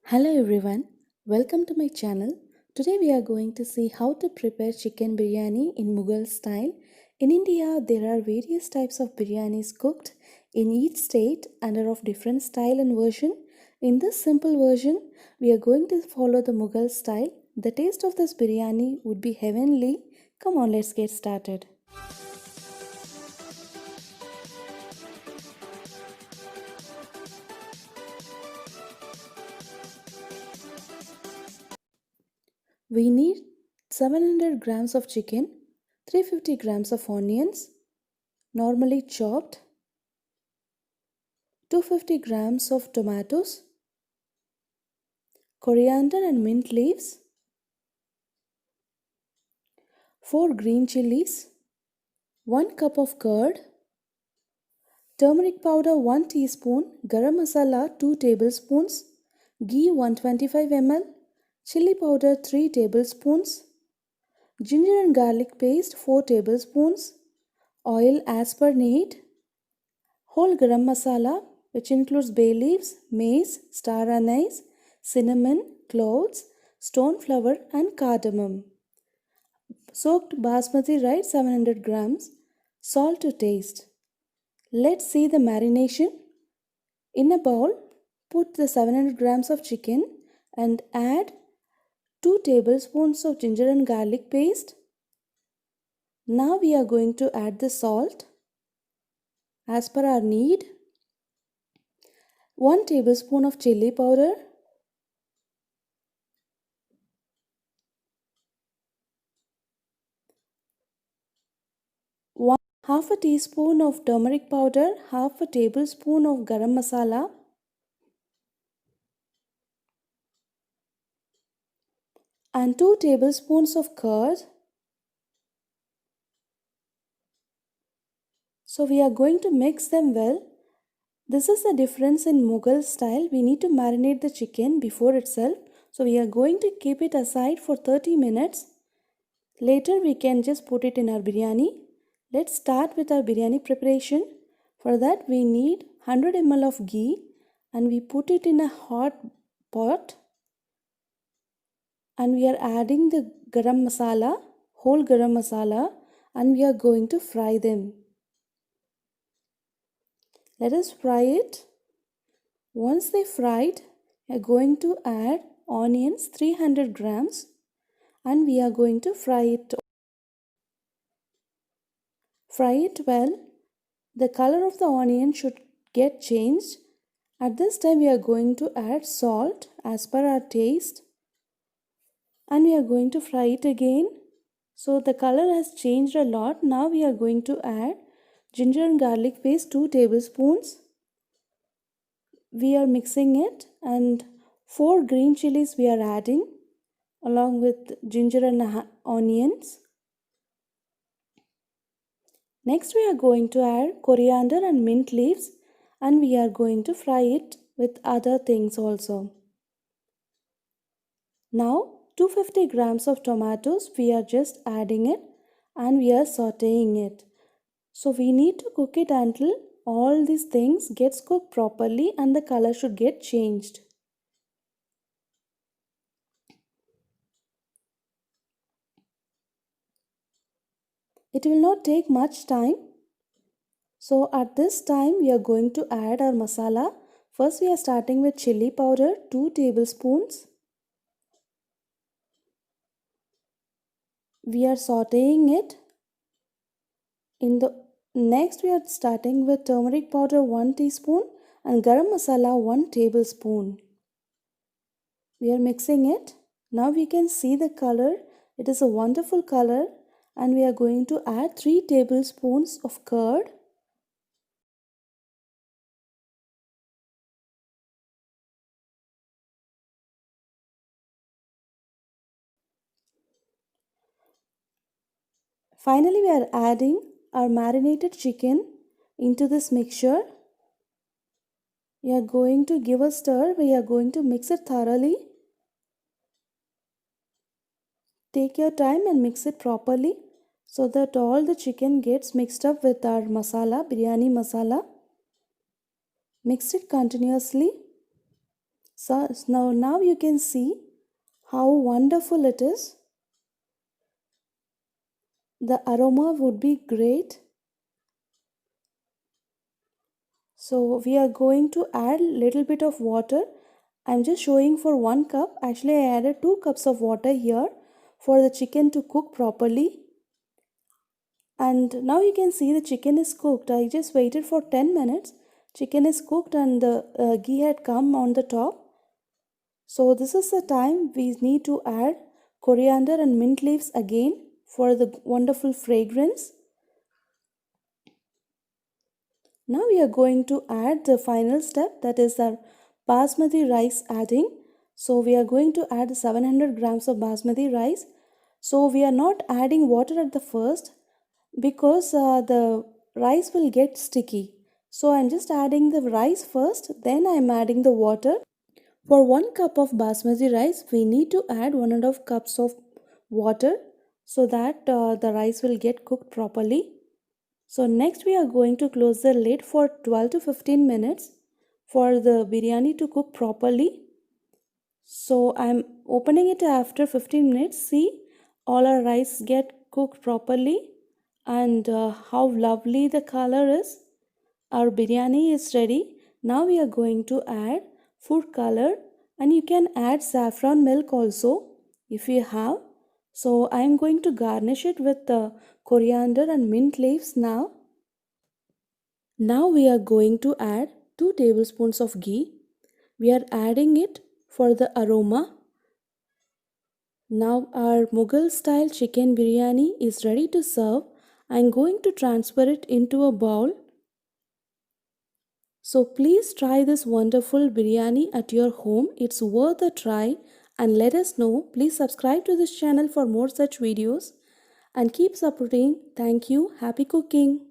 Hello everyone, welcome to my channel. Today we are going to see how to prepare chicken biryani in Mughal style. In India, there are various types of biryanis cooked in each state and are of different style and version. In this simple version, we are going to follow the Mughal style. The taste of this biryani would be heavenly. Come on, let's get started. We need 700 grams of chicken, 350 grams of onions, normally chopped, 250 grams of tomatoes, coriander and mint leaves, 4 green chilies, 1 cup of curd, turmeric powder 1 teaspoon, garam masala 2 tablespoons, ghee 125 ml, chili powder 3 tablespoons, ginger and garlic paste 4 tablespoons, oil as per need, whole garam masala which includes bay leaves, mace, star anise, cinnamon, cloves, stone flower and cardamom. Soaked basmati rice 700 grams, salt to taste. Let's see the marination. In a bowl, put the 700 grams of chicken and add 2 tablespoons of ginger and garlic paste. Now we are going to add the salt as per our need. 1 tablespoon of chili powder, 1/2 a teaspoon of turmeric powder, 1/2 a tablespoon of garam masala, and 2 tablespoons of curd. So we are going to mix them well. This is the difference in Mughal style. We need to marinate the chicken before itself. So we are going to keep it aside for 30 minutes. Later we can just put it in our biryani. Let's start with our biryani preparation. For that we need 100 ml of ghee and we put it in a hot pot. And we are adding the garam masala, whole garam masala, and we are going to fry them. Let us fry it. Once they fried, we are going to add onions 300 grams and we are going to fry it. Fry it well. The color of the onion should get changed. At this time we are going to add salt as per our taste and we are going to fry it again. So the color has changed a lot. Now we are going to add ginger and garlic paste 2 tablespoons. We are mixing it and 4 green chilies we are adding along with ginger and onions. Next we are going to add coriander and mint leaves and we are going to fry it with other things also. Now 250 grams of tomatoes we are just adding it and we are sauteing it. So we need to cook it until all these things gets cooked properly and the color should get changed. It will not take much time. So at this time we are going to add our masala. First we are starting with chili powder 2 tablespoons. We are sauteing it. Next we are starting with turmeric powder 1 teaspoon and garam masala 1 tablespoon. We are mixing it. Now we can see the color. It is a wonderful color and we are going to add 3 tablespoons of curd. Finally we are adding our marinated chicken into this mixture. We are going to give a stir. We are going to mix it thoroughly. Take your time and mix it properly so that all the chicken gets mixed up with our masala, biryani masala. Mix it continuously. So now you can see how wonderful it is. The aroma would be great. So we are going to add little bit of water. I'm just showing for 1 cup. Actually, I added 2 cups of water here for the chicken to cook properly. And now you can see the chicken is cooked. I just waited for 10 minutes. Chicken is cooked and the ghee had come on the top. So this is the time we need to add coriander and mint leaves again for the wonderful fragrance. Now we are going to add the final step, that is our basmati rice adding. So we are going to add 700 grams of basmati rice. So we are not adding water at the first because the rice will get sticky. So I'm just adding the rice first, then I'm adding the water. For 1 cup of basmati rice, we need to add 1.5 cups of water so that the rice will get cooked properly. So next we are going to close the lid for 12 to 15 minutes for the biryani to cook properly. So I'm opening it after 15 minutes. See, all our rice get cooked properly and how lovely the color is. Our biryani is ready. Now we are going to add food color, and you can add saffron milk also if you have. So I am going to garnish it with coriander and mint leaves now. Now we are going to add 2 tablespoons of ghee. We are adding it for the aroma. Now our Mughal style chicken biryani is ready to serve. I am going to transfer it into a bowl. So please try this wonderful biryani at your home. It's worth a try and let us know. Please subscribe to this channel for more such videos and keep supporting. Thank you. Happy cooking.